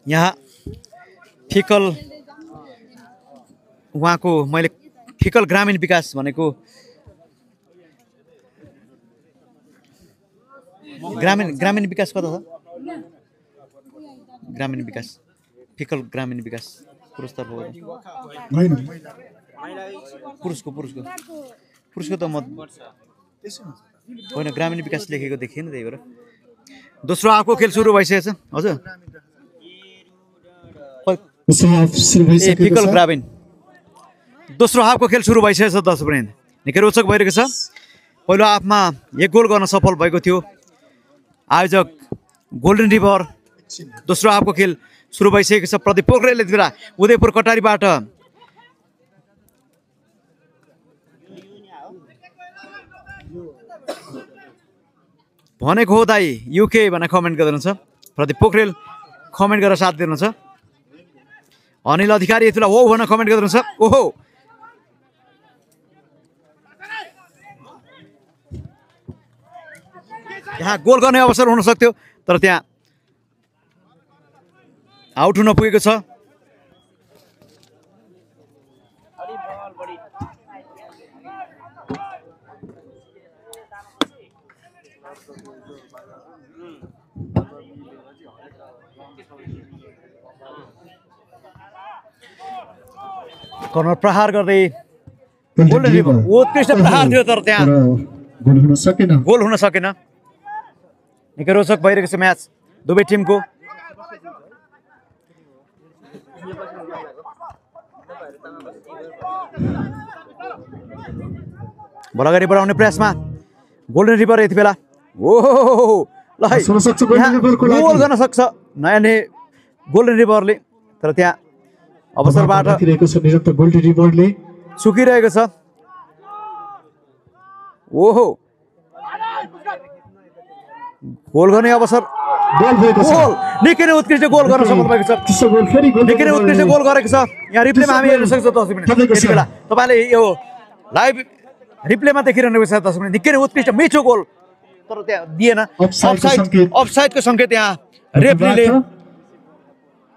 यहाँ फिकल उहाँको मैले फिकल ग्रामीण विकास भनेको ग्रामीण विकास कता छ ग्रामीण विकास फिकल ग्रामीण विकास पुरस्कार हो पुरुषको त म होइन ग्रामीण विकास लेखेको देखिएन त्यही भएर दोस्रो हाफको खेल सुरु भइसकेछ हजुर फिकल ग्रामीण दोस्रो हाफको खेल सुरु भइसकेछ दर्शकवृन्द निकै रोचक भइरहेको छ पहिलो हाफमा 1 गोल गर्न सफल भएको थियो आयोजक गोल्डन रिभर दोस्रो हाफको खेल सुरु भइसकेको छ प्रदीप पोखरेलले यति बेला उदयपुर कटारीबाट भनेको हो दाइ युके भनेर कमेन्ट गर्नुहुन्छ प्रदीप पोखरेल कमेन्ट गरेर साथ दिनुहुन्छ अनिल अधिकारी यति बेला हो भनेर कमेन्ट गर्नुहुन्छ ओहो यहाँ गोल गर्ने अवसर हुन सक्थ्यो तर त्यहाँ आउट हुन पुगेको छ कर्नर प्रहार गर्दै गोल्डन रिभर उत्कृष्ट प्रहार थियो तर त्यहाँ गोल हुन सकेन निकै रोचक भइरहेको छ म्याच दुवै टिमको बल अगाडि बढाउने प्रयासमा गोल्डन रिभर यति बेला ओहो ल गोल गर्न सक्छ नयाँ नै गोल्डन रिभरले तर त्यहाँ अवसरबाट चुकिरहेको छ ओहो गोल गर्ने अवसर गोल निकै नै उत्कृष्ट गोल गर्न सफल भएको छ निकै नै उत्कृष्ट गोल गरेको छ यहाँ रिप्लेमा हामी हेर्न सक्छौँ यति बेला तपाईँले यो लाइभ रिप्लेमा देखिरहनु भएको छ दर्शक निकै नै उत्कृष्ट मिठो गोल तर त्यहाँ दिएन अफसाइडको सङ्केत यहाँ रेफ्रीले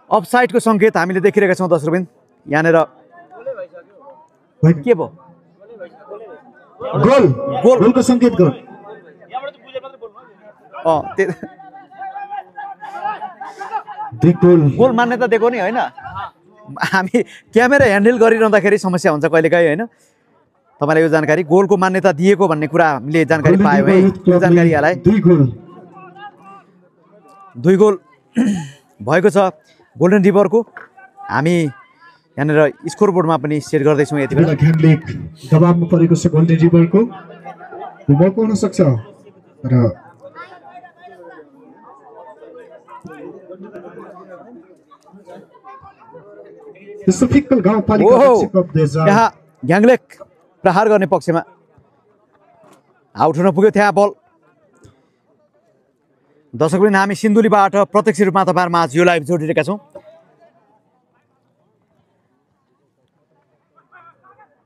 अफसाइडको सङ्केत हामीले देखिरहेका छौँ दर्शकबिन यहाँनिर के भयो गोलको सङ्केत गोल मान्यता दिएको नि होइन हामी क्यामेरा ह्यान्डल गरिरहँदाखेरि समस्या हुन्छ कहिलेकाहीँ होइन तपाईँलाई यो जानकारी गोलको मान्यता दिएको भन्ने कुरा हामीले जानकारी पायौँ है यो जानकारी यहाँलाई 2 गोल भएको छ गोल्डन रिभरको हामी यहाँनिर स्कोर बोर्डमा पनि सेट गर्दैछौँ यति बेला दबावमा परेको छ गोल्डन रिभरको मौका हुन सक्छ र यहाँ ग्याङलेक प्रहार गर्ने पक्षमा आउट हुन पुग्यो त्यहाँ बल दर्शकवृन्द हामी सिन्धुलीबाट प्रत्यक्ष रूपमा तपाईँहरूमा आज यो लाइभ जोडिरहेका छौँ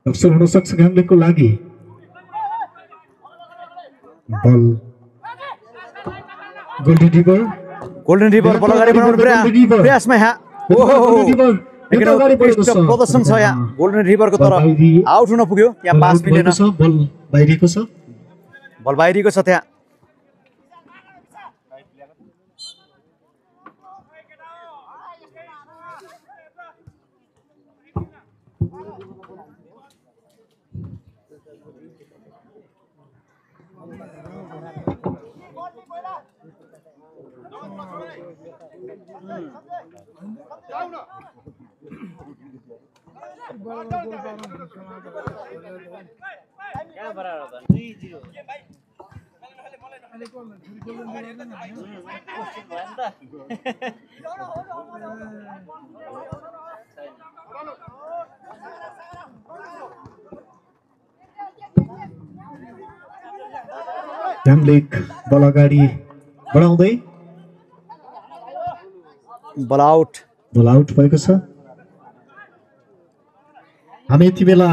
अवसर हुन सक्छ ग्याङलेकको लागि बल गोल्डन रिभर बल अगाडि बढाउने प्रयासमा यहाँ प्रदर्शन छ यहाँ गोल्डन रिभरको तर आउट हुन पुग्यो यहाँ पास मिलेन बल बाहिरिएको छ त्यहाँ ग्याङलेक बल अगाडि बढाउँदै बल आउट भएको छ हामी यति बेला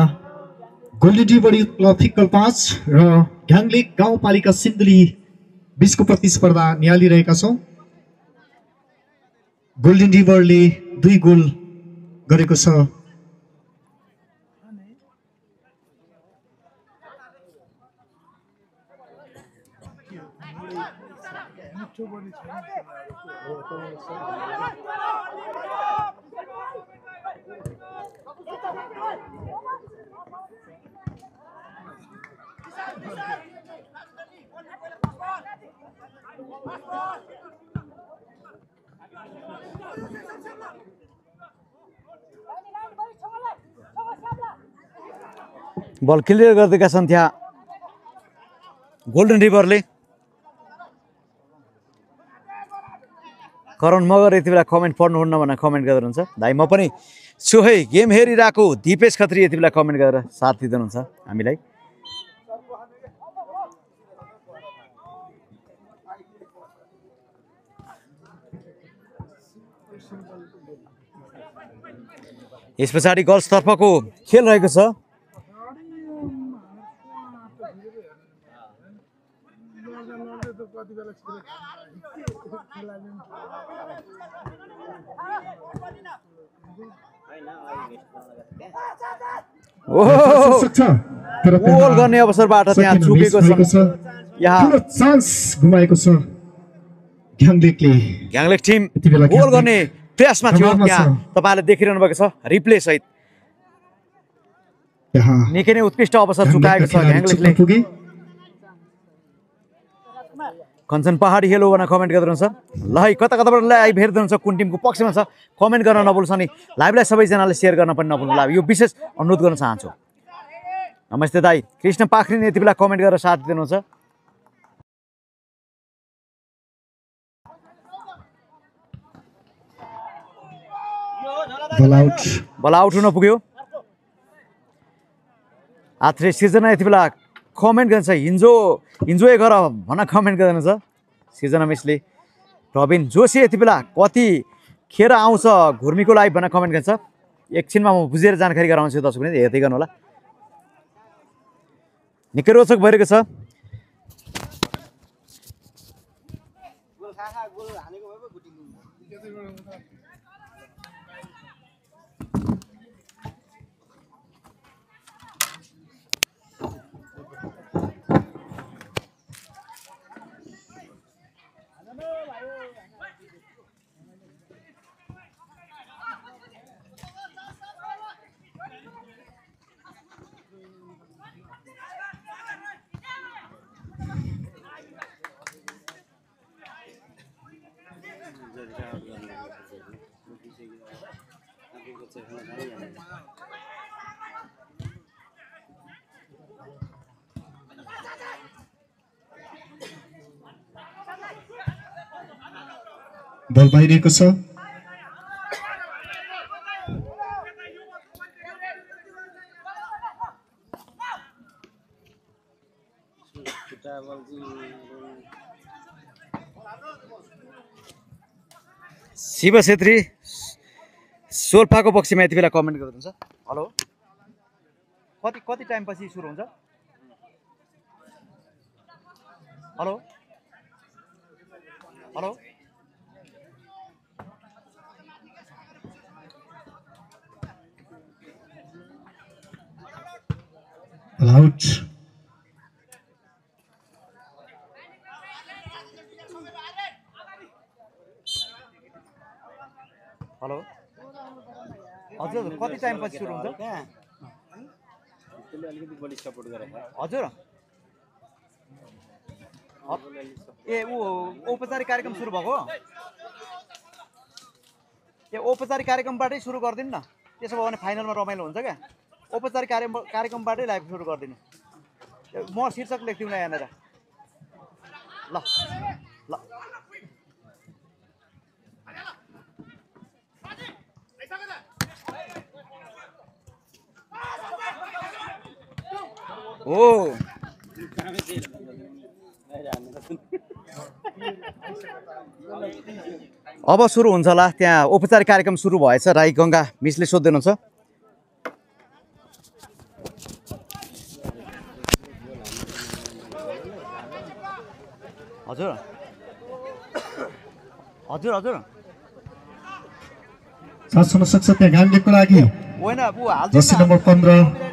गोल्डन रिभर क्लब फिक्कल 5 र ग्याङलेक गाउँपालिका सिन्धुली बीचको प्रतिस्पर्धा निहालिरहेका छौँ गोल्डन रिभरले 2 गोल गरेको छ। बल क्लियर गरिदिएका छन् त्यहाँ गोल्डन रिभरले। करण मगर यति बेला कमेन्ट पढ्नुहुन्न भनेर कमेन्ट गरेर हुन्छ। भाइ म पनि छु है गेम हेरिरहेको। दिपेश खत्री यति बेला कमेन्ट गरेर साथ दिँदै हामीलाई। यस पछाडि गर्ल्सतर्फको खेल रहेको छ। गोल गर्ने अवसरबाट त्यहाँ चुकेको छ। यहाँ चान्स गुमाएको छ ग्याङलेक टिम गोल गर्ने प्रयासमा थियो। त्यहाँ तपाईहरुले देखिरहनु भएको छ रिप्ले सहित। निकै नै उत्कृष्ट अवसर चुकाएको छ ग्याङलेकले। कञ्चन पहाडी हेलो भनेर कमेन्ट गरिदिनुहुन्छ। ल है कता कताबाट लाइभ हेरिदिनुहुन्छ कुन टिमको पक्षमा छ कमेन्ट गर्न नभुल्नुहोस् अनि लाइभलाई सबैजनाले सेयर गर्न पनि नभुल्नु। यो विशेष अनुरोध गर्न चाहन्छु। नमस्ते दाई कृष्ण पाखरिन यति बेला कमेन्ट गरेर साथ दिनुहुन्छ। बल आउट हुन पुग्यो। आत्रे सिर्जना यति बेला कमेन्ट गर्छ इन्जोय गर भन्न कमेन्ट गर्नुहुन्छ सिर्जना मिसले। प्रवीण जोशी यति बेला कति खेर आउँछ घुर्मीको लाइभ भनेर कमेन्ट गर्छ। एकछिनमा म बुझेर जानकारी गराउँछु दर्शक पनि हेर्दै गर्नु होला। निकै रोचक भइरहेको छ। बल बाहिरिएको छ। शिव छेत्री सोल्पाको पक्षमा यति बेला कमेन्ट गर्नुहुन्छ। हेलो कति टाइम पछि सुरु हुन्छ? Hello hello out. हेलो हजुर कति टाइम पछि सुरु हुन्छ? हजुर ए औपचारिक कार्यक्रम सुरु भएको? ए औपचारिक कार्यक्रमबाटै सुरु गरिदिनु न। त्यसो भयो भने फाइनलमा रमाइलो हुन्छ क्या। औपचारिक कार्यक्रमबाटै लाइभ सुरु गरिदिनु। म शीर्षक लेख्दिउँ न यहाँनिर। ल ल ओ अब सुरु हुन्छ होला। त्यहाँ औपचारिक कार्यक्रम सुरु भएछ। राई गङ्गा मिसले सोध्दै हुनुहुन्छ। हजुर हजुर हजुर साथ हुन सक्छ त्यहाँ गाङ्गेको लागि होइन उ हाल्छ जर्सी नम्बर 15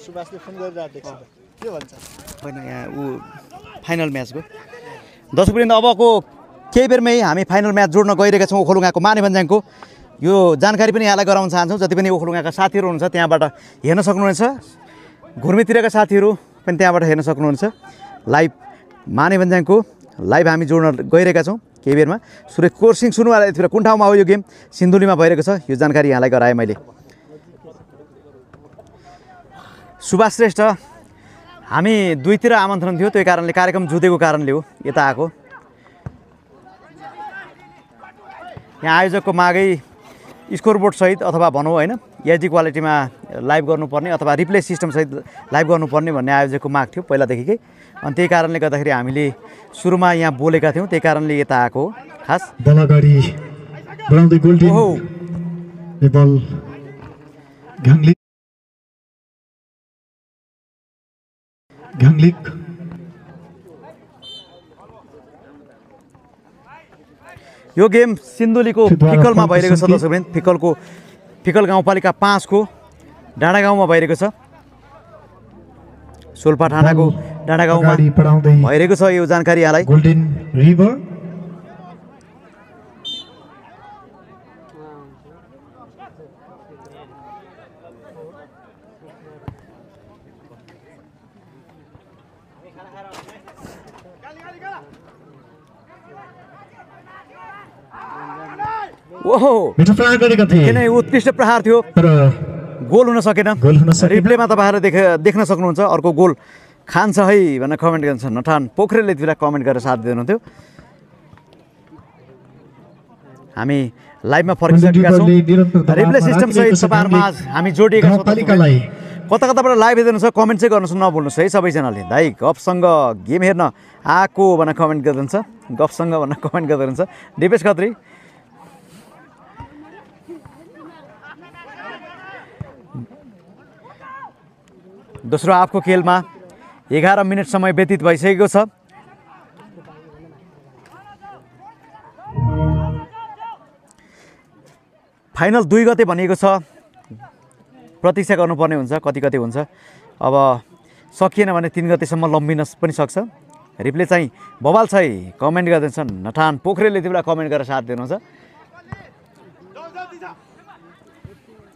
सुभाषले फोन गरिरहेको देख्छ के भन्छ होइन यहाँ ऊ फाइनल म्याचको दर्शकवृन्द अबको केही बेरमै हामी फाइनल म्याच जोड्न गइरहेका छौँ ओखलढुङ्गाको मानेभन्ज्याङको यो जानकारी पनि यहाँलाई गराउन चाहन्छौँ जति पनि ओखलढुङ्गाका साथीहरू हुनुहुन्छ त्यहाँबाट हेर्न सक्नुहुनेछ घुर्मीतिरका साथीहरू पनि त्यहाँबाट हेर्न सक्नुहुनेछ लाइभ मानेभन्ज्याङको लाइभ हामी जोड्न गइरहेका छौँ केही बेरमा सुरेश कोरसिङ सुन्नुवाला यतिखेर कुन ठाउँमा हो यो गेम सिन्धुलीमा भइरहेको छ यो जानकारी यहाँलाई गराएँ मैले सुभाष श्रेष्ठ हामी दुईतिर आमन्त्रण थियो त्यही कारणले कार्यक्रम जुधेको कारणले हो यता आएको यहाँ आयोजकको मागै स्कोरबोर्ड सहित अथवा भनौँ होइन एचडी क्वालिटीमा लाइभ गर्नुपर्ने अथवा रिप्ले सिस्टम सहित लाइभ गर्नुपर्ने भन्ने आयोजकको माग थियो पहिलादेखिकै अनि त्यही कारणले गर्दाखेरि हामीले सुरुमा यहाँ बोलेका थियौँ त्यही कारणले यता आएको हो खास बल अगाडि बढाउँदै गोल्डी यो बल घाङ्लिक यो गेम सिन्धुलीको फिकलमा भइरहेको छ दर्शकवृन्द फिकल गाउँपालिका 5 को डाँडा गाउँमा भइरहेको छ सोल्पा ठानाको डाँडा गाउँमा भइरहेको छ यो जानकारी यहाँलाई गोल्डन रिभर ओहो मिठो प्रहार गरेका थिए किन उत्कृष्ट प्रहार थियो तर गोल हुन सकेन रिप्लेमा तपाईँहरू देख्न सक्नुहुन्छ अर्को गोल खान्छ है भनेर कमेन्ट गर्नुहुन्छ नठान पोखरेलले यति बेला कमेन्ट गरेर साथ दिनुहुन्थ्यो हामी लाइभमा फर्किसकेका छौँ रिप्ले सिस्टम सहित तपाईँहरूमा हामी जोडिएका छौँ कता कताबाट लाइभ हेर्नुहुन्छ कमेन्ट चाहिँ गर्नुहोस् नभुल्नुहोस् है सबैजनाले दाइ गफसँग गेम हेर्न आएको भनेर कमेन्ट गरिदिन्छ गफसँग भनेर कमेन्ट गरिदिनुहुन्छ दिपेश खत्री दोस्रो हाफको खेलमा 11 मिनट समय व्यतीत भइसकेको छ फाइनल 2 गते भनिएको छ प्रतीक्षा गर्नुपर्ने हुन्छ कति कति हुन्छ अब सकिएन भने 3 गतेसम्म लम्बिन पनि सक्छ रिप्ले चाहिँ बवाल छ है कमेन्ट गर्दैछन् नठान पोखरेलले यति बेला कमेन्ट गरेर साथ दिनुहुन्छ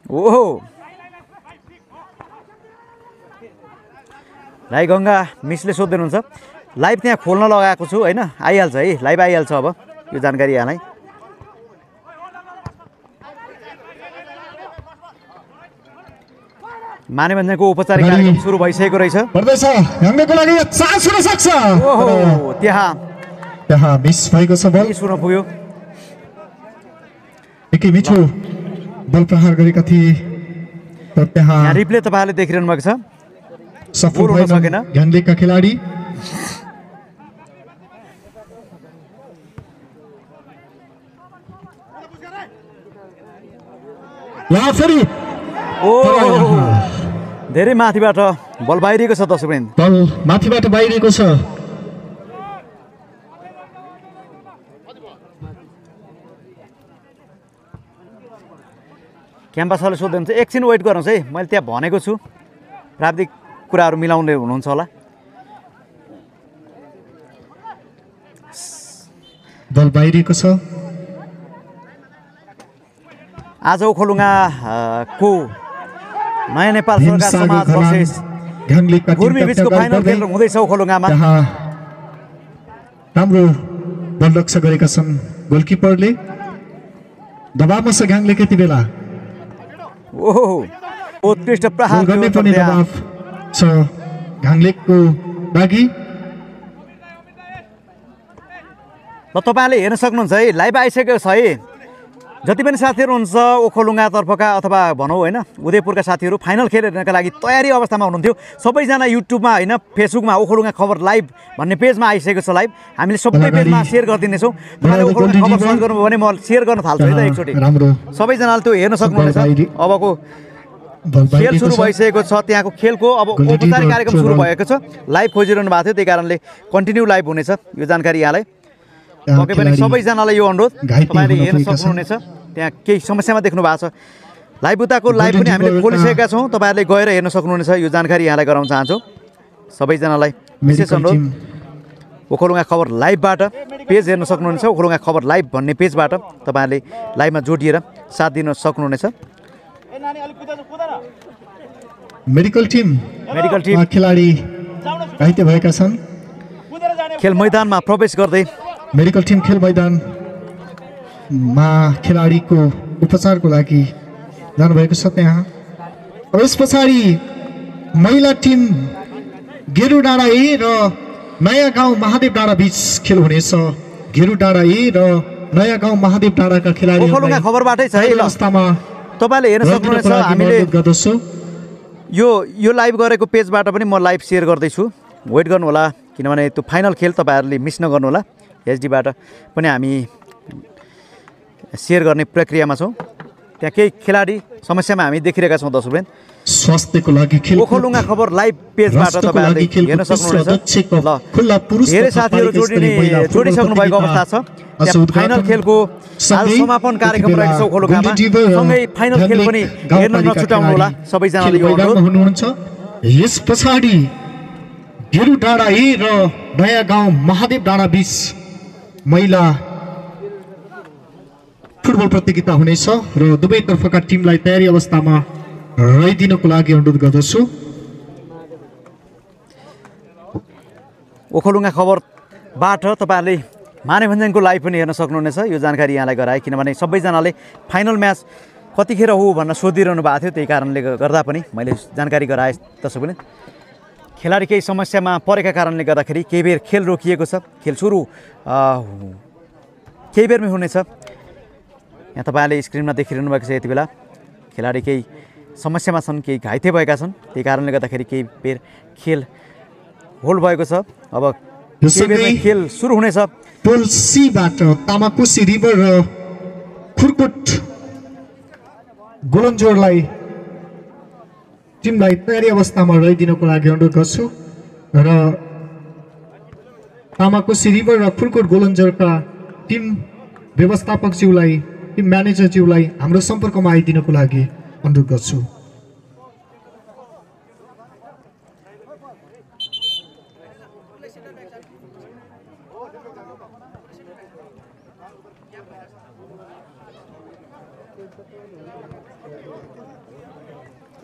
ओहो राई गङ्गा मिसले सोध्दै हुनुहुन्छ लाइभ त्यहाँ खोल्न लगाएको छु होइन आइहाल्छ है लाइभ आइहाल्छ अब यो जानकारी यहाँलाई मानेभन्ज्याङको औपचारिक कार्यक्रम सुरु भइसकेको रहेछ ओहो त्यहाँ मिस भएको छ बल सुन पुग्यो एकै मिठो बल प्रहार गरेका थिए तर त्यहाँ रिप्ले तपाईँहरूले देखिरहनु भएको छ सफल हुन सकेन घाङ्लिकका खेलाडी यहाँ फेरि धेरै माथिबाट बल बाहिरिएको छ दर्शकवृन्द बल माथिबाट बाहिरिएको छ क्याम्पासले सोध्दै हुन्छ एकछिन वेट गर्नुहोस् है मैले त्यहाँ भनेको छु प्राविधिक कुराहरू मिलाउने हुनुहुन्छ होला बल बाहिरिएको छ आज ओखलढुङ्गा को नयाँ नेपाल सरकार समाज वर्सेस घुर्मी बीचको फाइनल खेल हुँदैछ ओखलढुङ्गामा राम्रो बल रक्षा गरेका छन् गोलकिपरले दबावमा छ घाङ्लिक यति बेला ओहो उत्कृष्ट प्रहार गर्ने पनि दबाव छ घाङ्लिकको लागि ल तपाईँहरूले हेर्न सक्नुहुन्छ है लाइभ आइसकेको छ है जति पनि साथीहरू हुनुहुन्छ ओखलढुङ्गातर्फका अथवा भनौँ होइन उदयपुरका साथीहरू फाइनल खेल हेर्नका लागि तयारी अवस्थामा हुनुहुन्थ्यो सबैजना युट्युबमा होइन फेसबुकमा ओखलढुङ्गा खबर लाइभ भन्ने पेजमा आइसकेको छ लाइभ हामीले सबै पेजमा सेयर गरिदिनेछौँ तपाईँले ओखलढुङ्गा खबर सर्च गर्नुभयो भने म सेयर गर्न थाल्छु है त एकचोटि सबैजनाले त्यो हेर्न सक्नुहुनेछ अबको बल खेल बाहिरिएको सुरु छ। भइसकेको छ त्यहाँको खेलको अब गोल्डन औपचारिक रिभर कार्यक्रम सुरु ट्रेबल। भएको छ लाइभ खोजिरहनु भएको थियो त्यही कारणले कन्टिन्यू लाइभ हुनेछ यो जानकारी यहाँलाई पक्कै पनि खेलाडी सबैजनालाई यो अनुरोध घाइते तपाईँले हुन हेर्न पुगेका छन्। सक्नुहुनेछ त्यहाँ केही समस्यामा देख्नु भएको छ लाइभ उताको लाइभ गोल्डन पनि हामीले रिभर, खोलिसकेका छौँ तपाईँहरूले गएर हेर्न सक्नुहुनेछ यो जानकारी यहाँलाई गराउन चाहन्छौँ सबैजनालाई विशेष मेडिकल अनुरोध टिम ओखलढुङ्गा खबर लाइभबाट पेज हेर्न सक्नुहुनेछ ओखलढुङ्गा खबर लाइभ भन्ने पेजबाट तपाईँहरूले लाइभमा जोडिएर साथ दिन सक्नुहुनेछ मेडिकल टिम मेडिकल टिम खेलाडी घाइते भएका छन्। खेल मैदानमा प्रवेश गर्दै मेडिकल टिम खेल मैदानमा खेलाडीको उपचारको लागि जानुभएको छ त्यहाँ। अब यस पछाडि महिला टिम गेरु डाँडा ए र नयाँ गाउँ महादेव डाँडा बीच खेल हुनेछ। गेरु डाँडा ए र नयाँ गाउँ महादेव डाँडाका खेलाडी ओखलढुङ्गा खबरबाटै छ है ल अवस्थामा तपाईँले हेर्न सक्नुहुनेछ हामीले गर्दछु। यो लाइभ गरेको पेजबाट पनि म लाइभ सेयर गर्दैछु वेट गर्नु होला किनभने त्यो फाइनल खेल तपाईँहरूले मिस नगर्नु होला एचडीबाट पनि हामी सेयर गर्ने प्रक्रियामा छौँ त्यहाँ केही खेलाडी समस्यामा हामी देखिरहेका छौँ दर्शकवृन्द स्वास्थ्यको लागि खेल ओखलढुङ्गा खबर लाइभ पेजबाट तपाईँहरूले हेर्न सक्नुहुनेछ ल धेरै साथीहरू जोडिसक्नु भएको अवस्था छ त्यहाँ फाइनल खेलको हाल समापन कार्यक्रम रहेको छ ओखलढुङ्गामा सँगै फाइनल खेल पनि हेर्न नछुटाउनु होला सबैजनाले यो अनुरोध हुनुहुन्छ। यस पछाडि गेरु डाँडा ए र नयाँ गाउँ महादेव डाँडा बीच महिला फुटबल प्रतियोगिता हुनेछ र दुवैतर्फका टिमलाई तयारी अवस्थामा रहिदिनको लागि अनुरोध गर्दछु। ओखलढुङ्गा खबरबाट तपाईँहरूले मानेभञ्ज्याङको लाइभ पनि हेर्न सक्नुहुनेछ यो जानकारी यहाँलाई गराएँ किनभने सबैजनाले फाइनल म्याच कतिखेर हो भनेर सोधिरहनु भएको थियो त्यही कारणले गर्दा पनि मैले जानकारी गराएँ त्यसो पनि खेलाडी केही समस्यामा परेका कारणले गर्दाखेरि केही बेर खेल रोकिएको छ खेल सुरु केही बेरमै हुनेछ यहाँ तपाईँहरूले स्क्रिनमा देखिरहनु भएको छ यति बेला खेलाडी केही समस्यामा छन् केही घाइते भएका छन् त्यही कारणले गर्दाखेरि केही बेर खेल होल्ड भएको छ अब केही बेरमै खेल सुरु हुनेछ पोल सीबाट तामाकोसी रिभर र खुर्कोट गोलन्जोरलाई टिमलाई तयारी अवस्थामा रहिदिनको लागि अनुरोध गर्छु र तामाकोसी रिभर र खुर्कोट गोलन्जोरका टिम व्यवस्थापकज्यूलाई टिम म्यानेजरज्यूलाई हाम्रो सम्पर्कमा आइदिनको लागि अनुरोध गर्छु।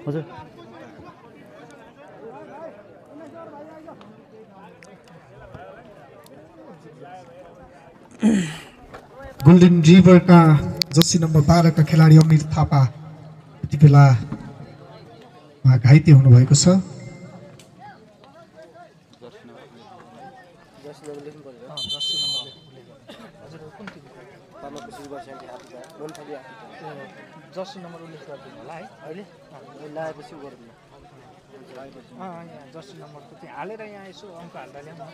हजुर गोल्डन रिभरका जर्सी नम्बर 12 का खेलाडी अमिर थापा यति बेला घाइते हुनुभएको छ। जर्सी नम्बर उल्लेख गरिदिनु होला है अहिले लगाएपछि गरिदिनु यहाँ जर्सी नम्बरको त्यहाँ हालेर यहाँ यसो अङ्क हाल्दा ल्याउनु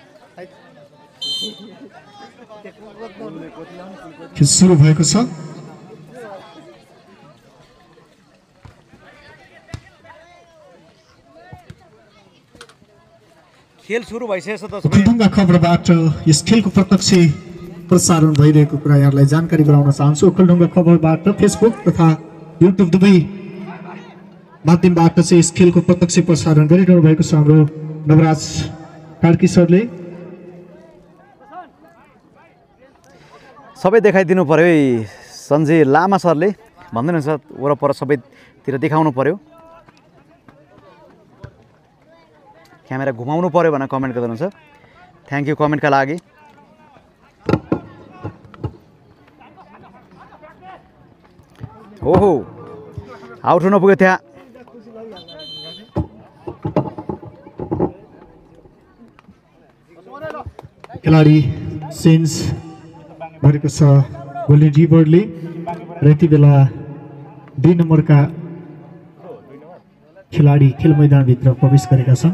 खेल सुरु भएको छ। खेल सुरु भइसकेको छ दर्शक ओखलढुङ्गा खबरबाट यस खेलको प्रत्यक्ष प्रसारण भइरहेको कुरा यहाँलाई जानकारी गराउन चाहन्छु। ओखलढुङ्गा खबरबाट फेसबुक तथा युट्युब दुवै माध्यमबाट चाहिँ यस खेलको प्रत्यक्ष प्रसारण गरिरहनु भएको छ हाम्रो नवराज कार्की सरले। सबै देखाइदिनु पर्यो है सञ्जय लामा सरले भन्दै हुनुहुन्छ वरपर सबैतिर देखाउनु पर्यो क्यामेरा घुमाउनु पर्यो भनेर कमेन्ट गर्नुहुन्छ थ्याङ्क यू कमेन्टका लागि। ओहो आउट हुन पुग्यो त्यहाँ खेलाडी चेन्ज गरेको छ गोल्डन रिभरले र यति बेला 2 नम्बरका खेलाडी खेल मैदानभित्र प्रवेश गरेका छन्।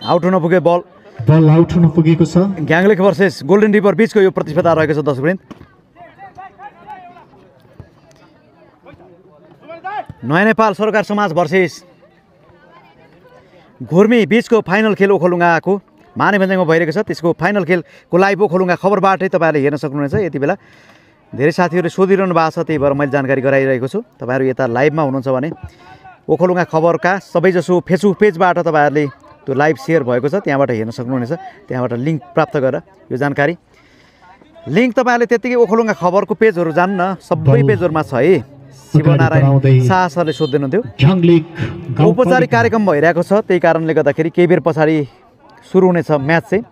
आउट हुन पुग्यो बल बल आउट हुन पुगेको छ ग्याङलेक भर्सेस गोल्डन रिभर बिचको यो प्रतिस्पर्धा रहेको छ दर्शकवृन्द नयाँ नेपाल सरकार समाज भर्सेस घुर्मी बिचको फाइनल खेल ओखलुङ्गाको मानेभन्ज्याङमा भइरहेको छ त्यसको फाइनल खेलको लाइभ ओखलुङ्गा खबरबाटै तपाईँहरूले हेर्न सक्नुहुनेछ यति बेला धेरै साथीहरूले सोधिरहनु भएको छ त्यही भएर मैले जानकारी गराइरहेको छु तपाईँहरू यता लाइभमा हुनुहुन्छ भने ओखलुङ्गा खबरका सबैजसो फेसबुक पेजबाट तपाईँहरूले त्यो लाइभ सेयर भएको छ त्यहाँबाट हेर्न सक्नुहुनेछ त्यहाँबाट लिङ्क प्राप्त गरेर यो जानकारी लिङ्क तपाईँहरूले त्यत्तिकै ओखलुङ्गा खबरको पेजहरू जान्न सबै पेजहरूमा छ है शिवनारायण शाह सरले सोध्दै हुनुहुन्थ्यो औपचारिक कार्यक्रम भइरहेको छ त्यही कारणले गर्दाखेरि केही बेर पछाडि सुरु हुनेछ म्याच चाहिँ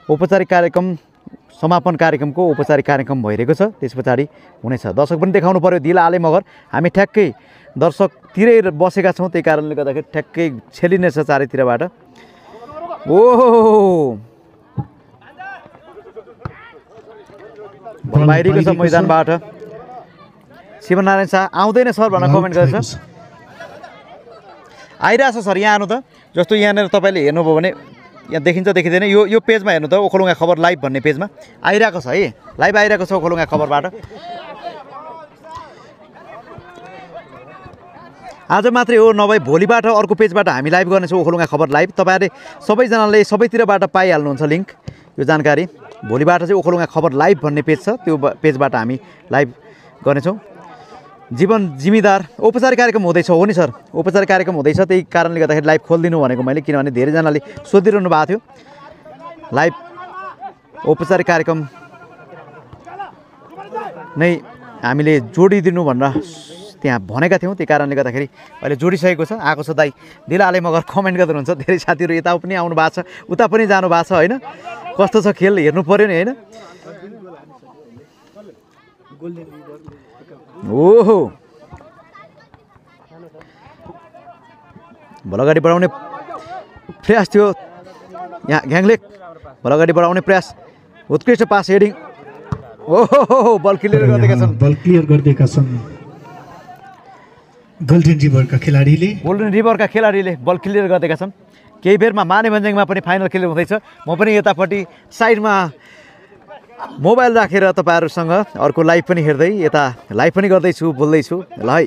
औपचारिक कार्यक्रम समापन कार्यक्रमको औपचारिक कार्यक्रम भइरहेको छ त्यस पछाडि हुनेछ दर्शक पनि देखाउनु पर्यो दिल आले मगर हामी ठ्याक्कै दर्शकतिरै बसेका छौँ त्यही कारणले गर्दाखेरि ठ्याक्कै छेलिनेछ चारैतिरबाट ओहो बाहिरको छ मैदानबाट शिवनारायण शाह आउँदैन सर भनेर कमेन्ट गर्छ आइरहेछ सर यहाँ आउनु त जस्तो यहाँनिर तपाईँले हेर्नुभयो भने यहाँ देखिन्छ देखिँदैन यो पेजमा हेर्नु त ओखलुङ्गा खबर लाइभ भन्ने पेजमा आइरहेको छ है लाइभ आइरहेको छ ओखलुङ्गा खबरबाट आज मात्रै हो नभए भोलिबाट अर्को पेजबाट हामी लाइभ गर्नेछौँ ओखलुङ्गा खबर लाइभ तपाईँहरूले सबैजनाले सबैतिरबाट पाइहाल्नुहुन्छ लिङ्क यो जानकारी भोलिबाट चाहिँ ओखलुङ्गा खबर लाइभ भन्ने पेज छ त्यो पेजबाट हामी लाइभ गर्नेछौँ जीवन जिम्मेदार औपचारिक कार्यक्रम हुँदैछ हो नि सर औपचारिक कार्यक्रम हुँदैछ त्यही कारणले गर्दाखेरि लाइभ खोलिदिनु भनेको मैले किनभने धेरैजनाले सोधिरहनु भएको थियो लाइभ औपचारिक कार्यक्रम नै हामीले जोडिदिनु भनेर त्यहाँ भनेका थियौँ त्यही कारणले गर्दाखेरि अहिले जोडिसकेको छ आएको छ दाइ दिलाले मगर कमेन्ट गर्नुहुन्छ धेरै साथीहरू यता पनि आउनु भएको छ उता पनि जानु भएको छ होइन कस्तो छ खेल हेर्नु पर्यो नि होइन ओहो बल अगाडि बढाउने प्रयास थियो यहाँ ग्याङलेक बल अगाडि बढाउने प्रयास उत्कृष्ट पास हेडिङ ओहो बल क्लियर गरिदिएका छन् गोल्डन रिभरका खेलाडीले बल क्लियर गरिदिएका छन् केही बेरमा मानेभन्ज्याङमा पनि फाइनल खेल हुँदैछ म पनि यतापट्टि साइडमा मोबाइल राखेर तपाईँहरूसँग अर्को लाइभ पनि हेर्दै यता लाइभ पनि गर्दैछु बोल्दैछु ल है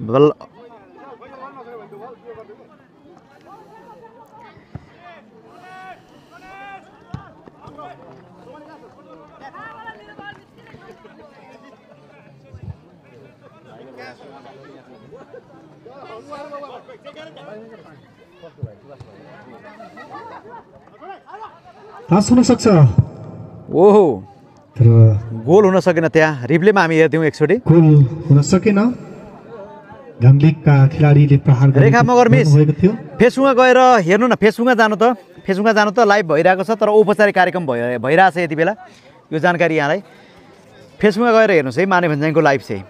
बल पास हुन सक्छ ओहो तर गोल हुन सकेन त्यहाँ रिप्लेमा हामी हेर्दियौँ एकचोटि गोल हुन सकेन गाङ्लेकका खेलाडीले प्रहार रेखा मगर मिस फेसबुकमा गएर हेर्नु न फेसबुकमा जानु त लाइभ भइरहेको छ तर औपचारिक कार्यक्रम भइरहेछ यति बेला यो जानकारी यहाँलाई फेसबुकमा गएर हेर्नुहोस् है मानेभन्ज्याङको लाइभ चाहिँ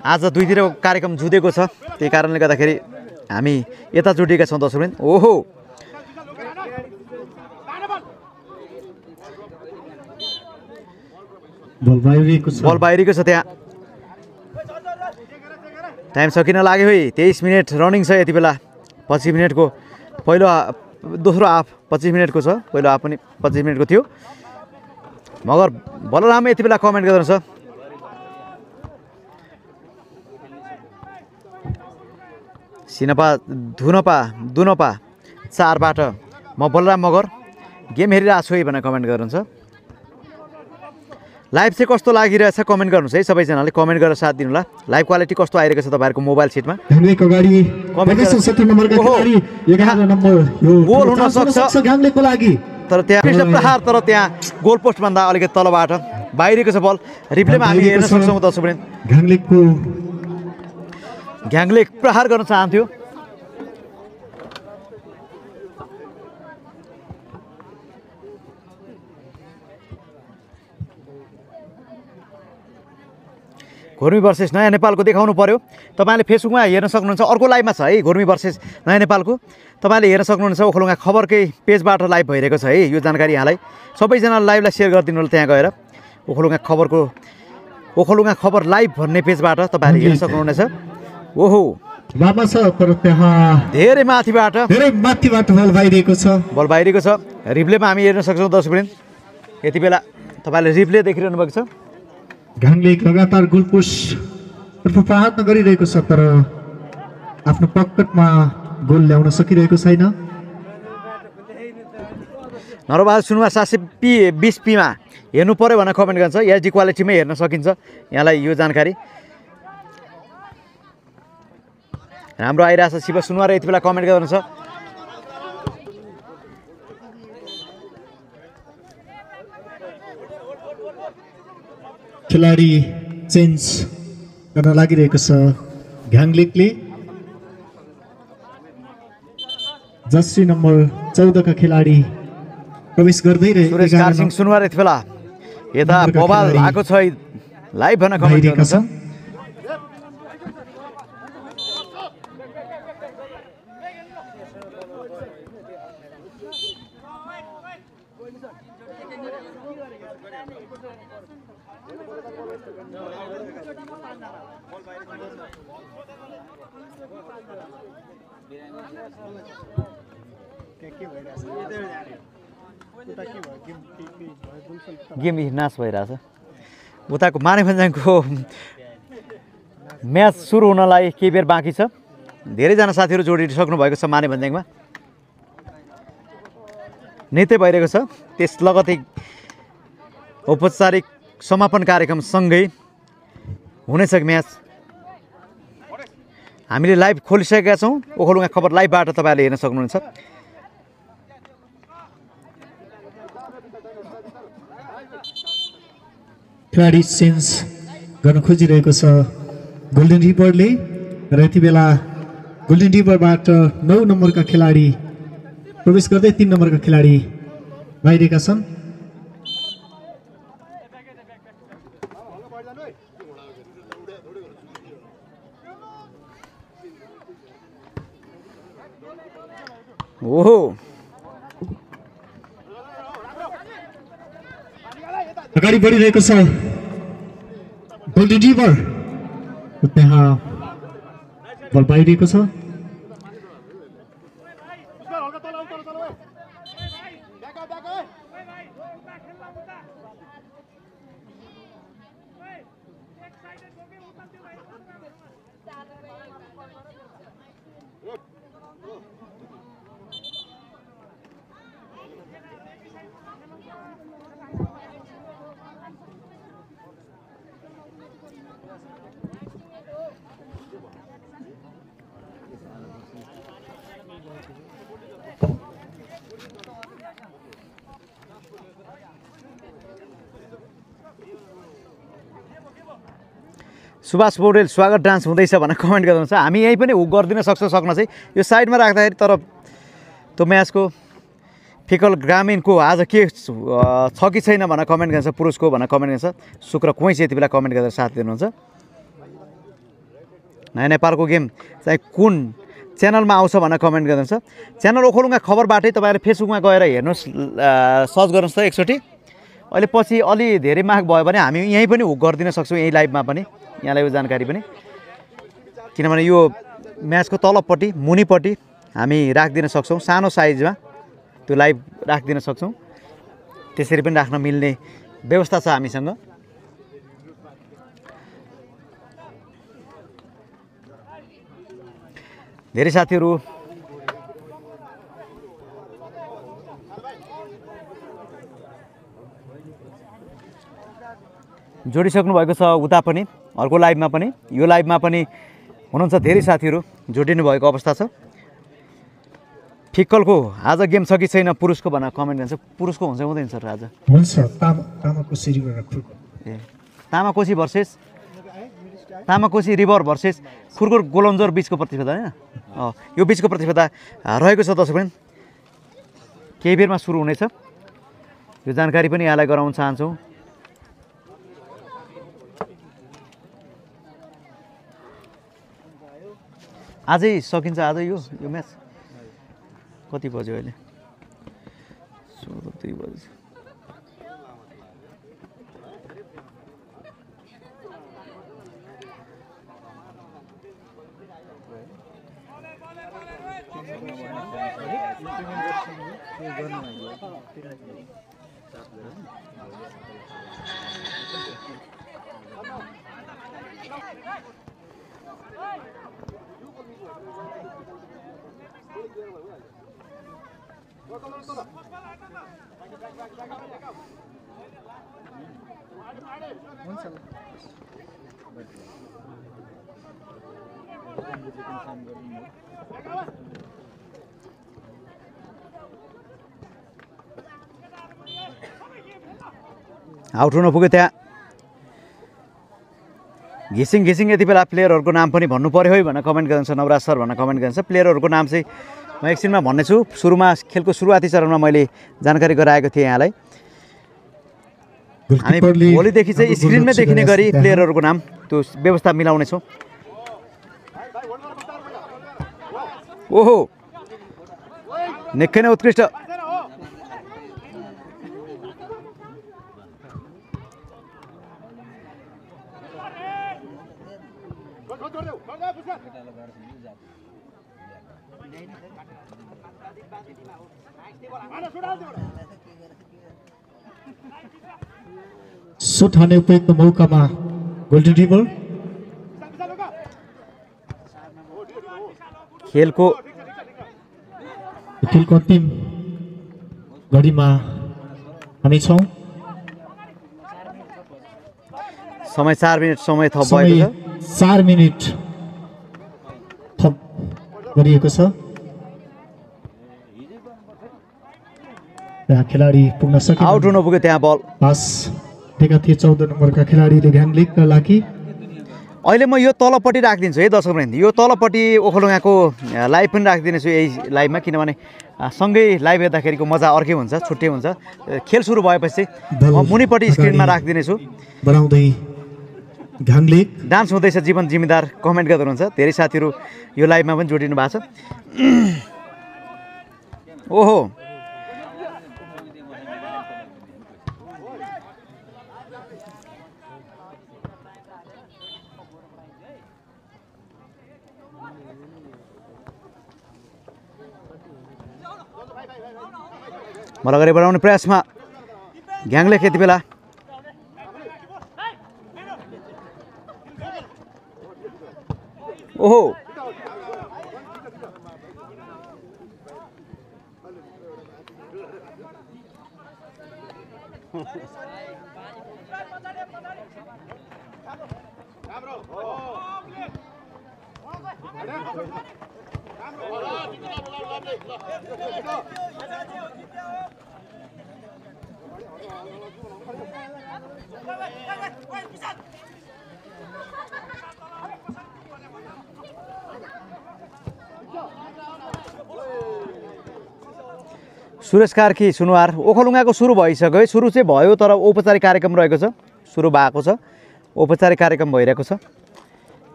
आज दुईतिर कार्यक्रम जुधेको छ त्यही कारणले गर्दाखेरि हामी यता जुटेका छौँ दर्शकवृन्द ओहो बल बाहिरको छ त्यहाँ टाइम सकिन लाग्यो है 23 मिनट रनिङ छ यति बेला 25 मिनटको पहिलो दोस्रो हाफ 25 मिनटको छ पहिलो हाफ पनि 25 मिनटको थियो मगर बलराम यति बेला कमेन्ट गर्नुहुन्छ सिनपा दुनपा 4बाट म बलराम मगर गेम हेरिरहेको छु है भनेर कमेन्ट गर्नुहुन्छ लाइभ चाहिँ कस्तो लागिरहेछ कमेन्ट गर्नुहोस् है सबैजनाले कमेन्ट गरेर साथ दिनु होला लाइभ क्वालिटी कस्तो आइरहेको छ तपाईँहरूको मोबाइल सिटमा गोल हुन सक्छ गाङ्लेको लागि तर त्यहाँ प्रहार तर त्यहाँ गोल पोस्टभन्दा अलिकति तलबाट बाहिरको छ बल रिप्लेमा हामी हेर्न सक्छौँ दर्शकवृन्द ग्याङलेक प्रहार गर्न चाहन्थ्यो घुर्मी भर्सेस नयाँ नेपालको देखाउनु पर्यो तपाईँले फेसबुकमा हेर्न सक्नुहुन्छ अर्को लाइभमा छ है घुर्मी भर्सेस नयाँ नेपालको तपाईँले हेर्न सक्नुहुन्छ ओखलुङ्गा खबरकै पेजबाट लाइभ भइरहेको छ है यो जानकारी यहाँलाई सबैजना लाइभलाई सेयर गरिदिनु होला त्यहाँ गएर ओखलुङ्गा खबरको ओखलढुङ्गा खबर लाइभ भन्ने पेजबाट तपाईँहरूले हेर्न सक्नुहुनेछ। ओहो लामा छ तर त्यहाँ धेरै माथिबाट बल बाहिरिएको छ। बल बाहिरिएको छ। रिप्लेमा हामी हेर्न सक्छौँ दर्शकवृन्द। यति बेला तपाईँले रिप्ले देखिरहनु भएको छ। घाङले लगातार गोलपोस्ट तर्फ प्रहार गरिरहेको छ तर आफ्नो पकेटमा गोल ल्याउन सकिरहेको छैन। नरबहादुर सुनवार 720 पीमा हेर्नु पर्यो भनेर कमेन्ट गर्छ। एचडी क्वालिटीमै हेर्न सकिन्छ यहाँलाई यो जानकारी। राम्रो आइरहेछ शिव सुनवार यति बेला कमेन्ट गर्नुहुन्छ। खेलाडी चेन्ज गर्न लागिरहेको छ घाङलेकले। जर्सी नम्बर 14 का खेलाडी प्रवेश गर्दै सुरेश कारसिंह सुनवार यति बेला यता बबाल आएको छ लाइभ भन्न कमेन्ट गर्नुहुन्छ। गेम नाश भइरहेछ। उताको मानेभन्ज्याङको म्याच सुरु हुनलाई केही बेर बाँकी छ। धेरैजना साथीहरू जोडिसक्नु भएको छ मानेभन्ज्याङमा। नृत्य भइरहेको छ। त्यस लगतै औपचारिक समापन कार्यक्रमसँगै हुनेछ म्याच। हामीले लाइभ खोलिसकेका छौँ। ओखलढुङ्गा खबर लाइभबाट तपाईँहरूले हेर्न सक्नुहुन्छ। खेलाडी चेन्ज गर्न खोजिरहेको छ गोल्डन रिभरले र यति बेला गोल्डन रिभरबाट 9 नम्बरका खेलाडी प्रवेश गर्दै 3 नम्बरका खेलाडी बाहिरिएका छन्। ओहो अगाडि बढिरहेको छ गोल्डन रिभर। त्यहाँ बल बाहिरिएको छ। सुभाष पौडेल स्वागत डान्स हुँदैछ भनेर कमेन्ट गर्नुहुन्छ। हामी यहीँ पनि हुक गरिदिन सक्छौँ। सक्न चाहिँ यो साइडमा राख्दाखेरि तर त्यो म्याचको फिकल ग्रामीणको आज के छ कि छैन भनेर कमेन्ट गर्छ। पुरुषको भनेर कमेन्ट गर्छ। शुक्र कोइस यति बेला कमेन्ट गरेर साथ दिनुहुन्छ। नयाँ नेपालको गेम चाहिँ कुन च्यानलमा आउँछ भनेर कमेन्ट गर्नुहुन्छ। च्यानल ओखलढुङ्गा खबरबाटै तपाईँहरू फेसबुकमा गएर हेर्नुहोस्, सर्च गर्नुहोस् त एकचोटि। अहिले पछि अलि धेरै माग भयो भने हामी यहीँ पनि हुक गरिदिन सक्छौँ, यही लाइभमा पनि। यहाँलाई यो जानकारी पनि, किनभने यो म्याचको तलपट्टि मुनिपट्टि हामी राखिदिन सक्छौँ। सानो साइजमा त्यो लाइभ राखिदिन सक्छौँ। त्यसरी पनि राख्न मिल्ने व्यवस्था छ हामीसँग। धेरै साथीहरू जोडिसक्नु भएको छ। उता पनि अर्को लाइभमा पनि यो लाइभमा पनि हुनुहुन्छ धेरै साथीहरू जोडिनु भएको अवस्था छ। फिक्कलको आज गेम छ कि छैन पुरुषको भनेर कमेन्ट गर्छ। पुरुषको हुन्छ हुँदैन सर आज? हुन्छ। तामाकोसी रिभर ए Tamakoshi versus Tamakoshi river versus Khurkur Golanjar बिचको प्रतिस्पर्धा होइन? यो बिचको प्रतिस्पर्धा रहेको छ दर्शकवृन्द। केही बेरमा सुरु हुनेछ। यो जानकारी पनि यहाँलाई गराउन चाहन्छौँ। आजै सकिन्छ। आज यो म्याच कति बज्यो अहिले? 2 बजे। आउट हुन पुग्यो त्यहाँ घिसिङ घिसिङ यति बेला प्लेयरहरूको नाम पनि भन्नु पर्यो है भनेर कमेन्ट गर्नुहुन्छ नवराज सर भनेर कमेन्ट गर्नुहुन्छ प्लेयरहरूको नाम चाहिँ म एकछिनमा भन्नेछु सुरुमा खेलको सुरुवाती चरणमा मैले जानकारी गराएको थिएँ यहाँलाई हामी भोलिदेखि चाहिँ स्क्रिनमै देखिने गरी प्लेयरहरूको नाम त्यो व्यवस्था मिलाउनेछौँ ओहो निकै नै उत्कृष्ट सुट हाने उपयुक्त मौकामा गोल्डन रिभर खेलको अन्तिम घडीमा हामी छौँ समय 4 मिनेट समय थप भएको छ 4 मिनेट थप गरिएको छ खेलाडी पुग्न सके आउट हुन पुग्यो त्यहाँ बल पास दिएका थिए 14 नम्बरका खेलाडीले घ्याङलिकका लागि अहिले म यो तलपट्टि राखिदिन्छु है दर्शकवृन्द यो तलपट्टि ओखलढुङ्गाको लाइभ पनि राखिदिनेछु यही लाइभमा किनभने सँगै लाइभ हेर्दाखेरिको मजा अर्कै हुन्छ छुट्टै हुन्छ खेल सुरु भएपछि म मुनिपट्टि स्क्रिनमा राखिदिनेछु बढाउँदै घ्याङलिक डान्स हुँदैछ जीवन जिम्मेदार कमेन्ट गर्दै हुनुहुन्छ धेरै साथीहरू यो लाइभमा पनि जोडिनु भएको छ ओहो बल अगाडि बढाउने प्रयासमा घ्याङले यति बेला ओहो सुरेश कार्की सुनुवार ओखलढुङ्गाको सुरु भइसक्यो है सुरु चाहिँ भयो तर औपचारिक कार्यक्रम रहेको छ सुरु भएको छ औपचारिक कार्यक्रम भइरहेको छ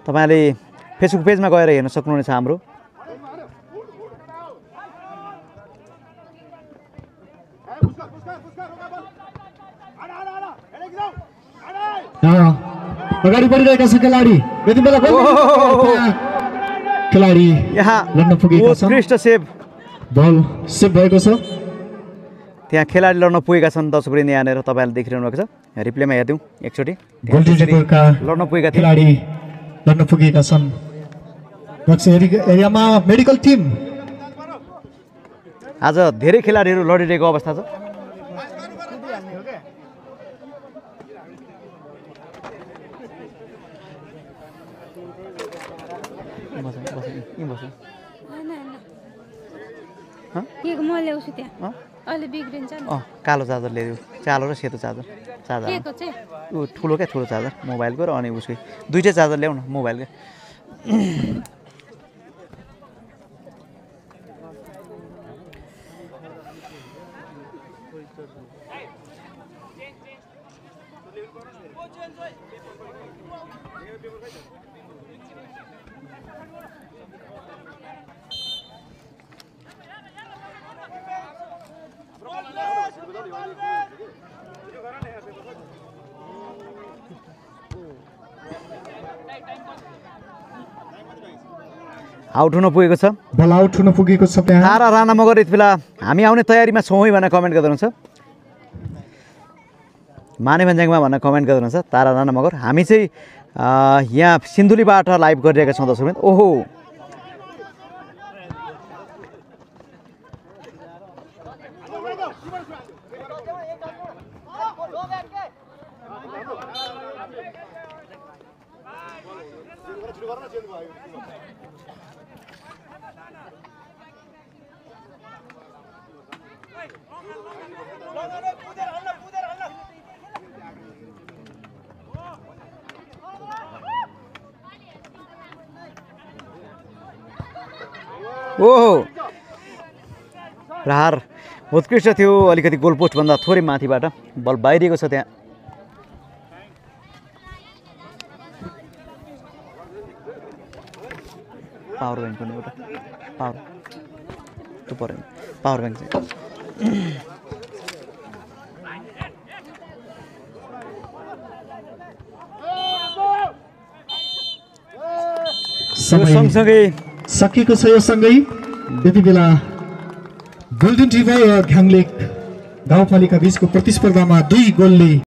तपाईले फेसबुक पेजमा गएर हेर्न सक्नुहुनेछ हाम्रो अगाडि बढिरहेका छ खेलाडी यति बेला खेलाडी यहाँ लड्न पुगेका छन् उत्कृष्ट सेभ बल सेभ भएको छ त्यहाँ खेलाडी लड्न पुगेका छन् दर्शकवृन्द यहाँनिर तपाईहरुले देखिरहनु भएको छ रिप्लेमा हेर्दिउँ एकचोटी गोल्डन रिभरका लड्न पुगेका खेलाडी लड्न पुगेका छन् दक्षिण एरियामा मेडिकल टिम आज धेरै खेलाडीहरू लडिरहेको अवस्था छ कालो चार्जर ल्याइदियो कालो र सेतो चार्जर ऊ ठुलो क्या ठुलो चार्जर मोबाइलको र अनि उसकै दुईटै चार्जर ल्याउ न मोबाइलकै आउट हुन पुगेको छ बल आउट हुन पुगेको छ त्यहाँ तारा राणा मगर यति बेला हामी आउने तयारीमा छौँ है भनेर कमेन्ट गर्दै हुनुहुन्छ माने भन्ज्याङमा भनेर कमेन्ट गर्नुहुन्छ तारा राणा मगर। हामी चाहिँ यहाँ सिन्धुलीबाट लाइभ गरिरहेका छौँ दर्शकवृन्द। ओहो ओहो प्रहार उत्कृष्ट थियो, अलिकति गोल पोस्टभन्दा थोरै माथिबाट बल बाहिरिएको छ त्यहाँ। पावर ब्याङ्क पनि एउटा पावर ब्याङ्क चाहिँ सँगसँगै सकिएको छ यो सँगै। यति बेला गोल्डन रिभर र घ्याङलेक गाउँपालिका बीचको प्रतिस्पर्धामा 2 गोलले